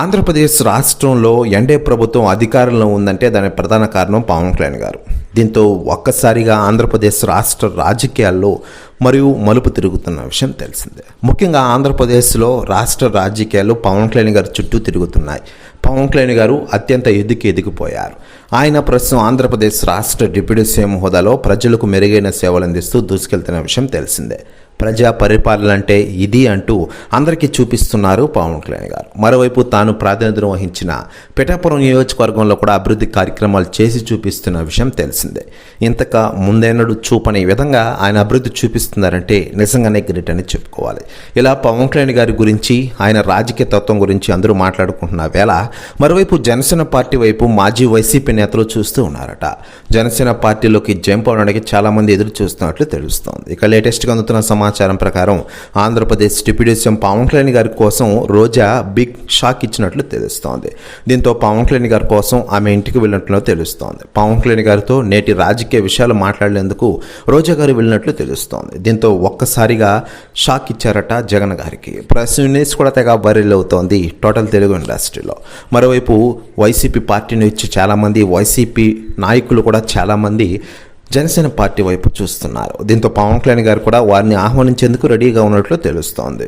ఆంధ్రప్రదేశ్ రాష్ట్రంలో ఎన్డీఏ ప్రభుత్వం అధికారంలో ఉందంటే దానికి ప్రధాన కారణం పవన్ కళ్యాణ్ గారు. దీంతో ఒక్కసారిగా ఆంధ్రప్రదేశ్ రాష్ట్ర రాజకీయాల్లో మరియు మలుపు తిరుగుతున్న విషయం తెలిసిందే. ముఖ్యంగా ఆంధ్రప్రదేశ్లో రాష్ట్ర రాజకీయాలు పవన్ కళ్యాణ్ గారు చుట్టూ తిరుగుతున్నాయి. పవన్ కళ్యాణ్ గారు అత్యంత ఎదిగిపోయారు. ఆయన ప్రస్తుతం ఆంధ్రప్రదేశ్ రాష్ట్ర డిప్యూటీ సీఎం హోదాలో ప్రజలకు మెరుగైన సేవలు అందిస్తూ దూసుకెళ్తున్న విషయం తెలిసిందే. ప్రజా పరిపాలన అంటే ఇది అంటూ అందరికీ చూపిస్తున్నారు పవన్ కళ్యాణ్ గారు. మరోవైపు తాను ప్రాతినిధ్యం వహించిన పిఠాపురం నియోజకవర్గంలో కూడా అభివృద్ధి కార్యక్రమాలు చేసి చూపిస్తున్న విషయం తెలిసిందే. ఇంతక ముందెన్నడూ చూపని విధంగా ఆయన అభివృద్ధి చూపిస్తున్నారంటే నిజంగానే గ్రేట్ అని చెప్పుకోవాలి. ఇలా పవన్ కళ్యాణ్ గారి గురించి, ఆయన రాజకీయ తత్వం గురించి అందరూ మాట్లాడుకుంటున్న వేళ మరోవైపు జనసేన పార్టీ వైపు మాజీ వైసీపీ నేతలు చూస్తూ ఉన్నారట. జనసేన పార్టీలోకి జంప్ అవడానికి చాలామంది ఎదురు చూస్తున్నట్లు తెలుస్తోంది. ఇక లేటెస్ట్గా అందుతున్న సమాచారం ప్రకారం ఆంధ్రప్రదేశ్ డిప్యూటీ సీఎం పవన్ కళ్యాణ్ గారి కోసం రోజా బిగ్ షాక్ ఇచ్చినట్లు తెలుస్తోంది. దీంతో పవన్ కళ్యాణ్ గారి కోసం ఆమె ఇంటికి వెళ్ళినట్లు తెలుస్తోంది. పవన్ కళ్యాణ్ గారితో నేటి రాజకీయ విషయాలు మాట్లాడేందుకు రోజా గారు వెళ్ళినట్లు తెలుస్తోంది. దీంతో ఒక్కసారిగా షాక్ ఇచ్చారట జగన్ గారికి. ప్రెస్ న్యూస్ కూడా తెగ వైరల్ అవుతోంది టోటల్ తెలుగు ఇండస్ట్రీలో. మరోవైపు వైసీపీ పార్టీ నుంచి చాలామంది వైసీపీ నాయకులు కూడా చాలామంది జనసేన పార్టీ వైపు చూస్తున్నారు. దీంతో పవన్ కళ్యాణ్ గారు కూడా వారిని ఆహ్వానించేందుకు రెడీగా ఉన్నట్లు తెలుస్తోంది.